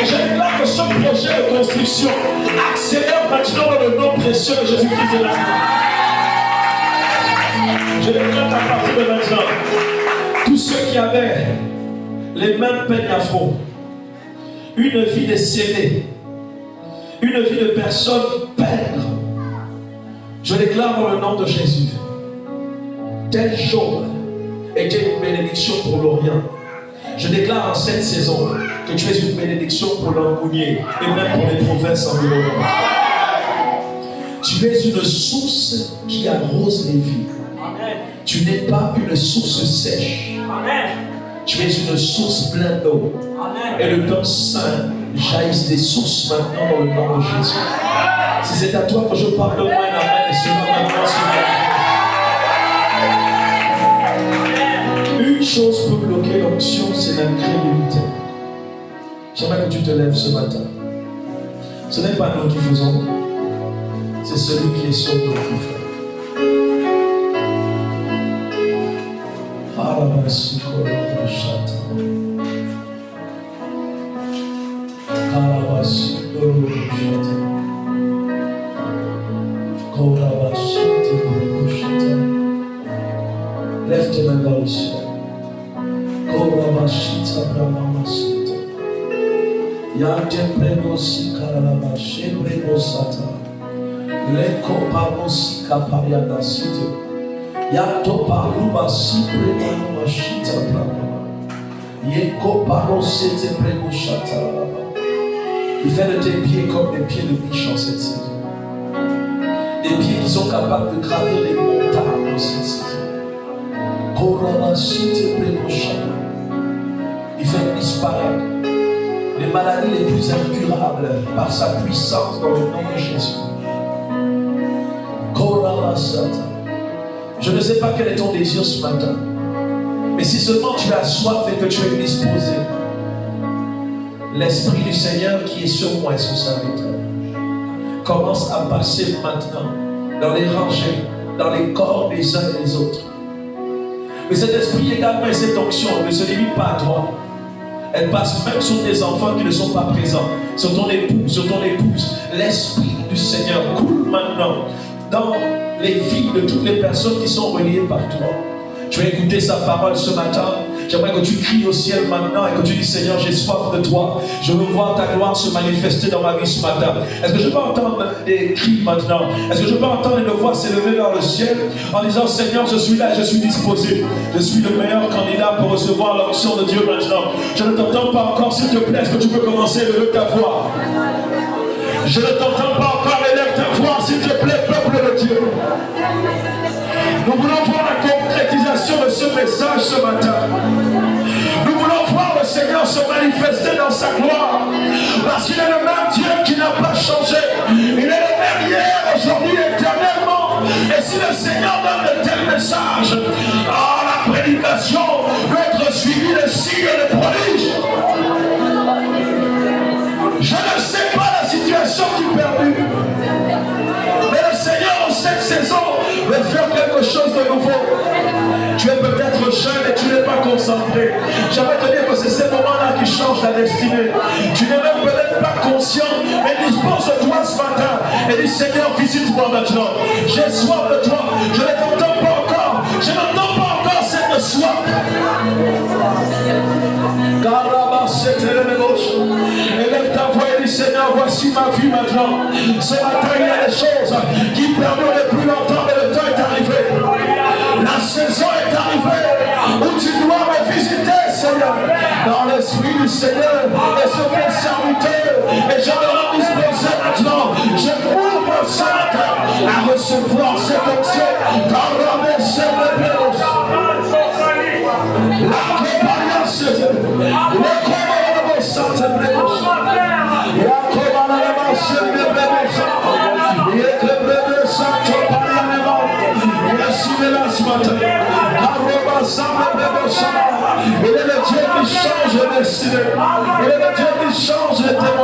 Et je déclare que ce projet de construction accélère maintenant dans le nom précieux de Jésus-Christ de Nazareth. Je déclare qu'à partir de maintenant, tous ceux qui avaient les mêmes peines à front, une vie de scellés, une vie de personnes perdre, je déclare dans le nom de Jésus, tel jour était une bénédiction pour l'Orient. Je déclare en cette saison que tu es une bénédiction pour l'Angounier et même pour les provinces environnantes. Tu es une source qui arrose les vies. Amen. Tu n'es pas une source sèche. Amen. Tu es une source pleine d'eau. Et le temps saint jaillisse des sources maintenant dans le nom de Jésus. Si c'est à toi que je parle, donne-moi un amen et cela maintenant sur Une chose peut bloquer l'onction, c'est l'incrédulité. J'aimerais que tu te lèves ce matin. Ce n'est pas nous qui faisons, c'est celui qui est sur nous qui fait. Lève tes mains vers le ciel. Yante pregosi karalabashi pregosata. Leko parosi kapayada site. Yato parubasi pregomashita prama. Yeko parosete pregoshata. Il fait de tes pieds comme des pieds de biche en cette saison. Des pieds qui sont capables de gravir les montagnes en cette saison. Korabashite pregoshata. Il fait disparaître les maladies les plus incurables par sa puissance dans le nom de Jésus. Je ne sais pas quel est ton désir ce matin, mais si seulement tu as soif et que tu es disposé, l'Esprit du Seigneur qui est sur moi et sur sa vitre commence à passer maintenant dans les rangées, dans les corps des uns et des autres. Mais cet esprit également et cette onction ne se limite pas à toi. Elle passe même sur tes enfants qui ne sont pas présents, sur ton époux, sur ton épouse. L'Esprit du Seigneur coule maintenant dans les vies de toutes les personnes qui sont reliées par toi. Tu vas écouter sa parole ce matin. J'aimerais que tu cries au ciel maintenant et que tu dis Seigneur, j'ai soif de toi. Je veux voir ta gloire se manifester dans ma vie ce matin. Est-ce que je peux entendre des cris maintenant? Est-ce que je peux entendre une voix s'élever vers le ciel en disant Seigneur, je suis là, je suis disposé. Je suis le meilleur candidat pour recevoir l'onction de Dieu maintenant. Je ne t'entends pas encore, s'il te plaît. Est-ce que tu peux commencer à élever ta voix? Je ne t'entends pas encore, élève ta voix, s'il te plaît, peuple de Dieu. Nous voulons voir la concrétisation de ce message ce matin. Nous voulons voir le Seigneur se manifester dans sa gloire. Parce qu'il est le même Dieu qui n'a pas changé. Il est le même hier, aujourd'hui, éternellement. Et si le Seigneur donne de tels messages, la prédication doit être suivie de signes et de prodiges. Je ne sais pas la situation qui perdure. Mais le Seigneur en cette saison veut faire quelque chose de nouveau. Tu es peut-être jeune et tu n'es pas concentré. J'aimerais te dire que c'est ces moments-là qui changent ta destinée. Tu n'es même peut-être pas conscient, mais dispose de toi ce matin et dis Seigneur, visite-moi maintenant. J'ai soif de toi. Je ne t'entends pas encore. Je n'entends pas encore cette soif. Élève ta voix et dis Seigneur, voici ma vie maintenant. Ce matin il y a des choses qui perdurent depuis longtemps, mais le temps est arrivé. La saison est arrivée où tu dois me visiter, Seigneur, dans l'esprit du Seigneur et ce mon serviteur. Et je me rends disposé maintenant. Je m'ouvre ce matin à recevoir cette onction. Il est le Dieu qui change les destinées. Il est le Dieu qui change les témoins.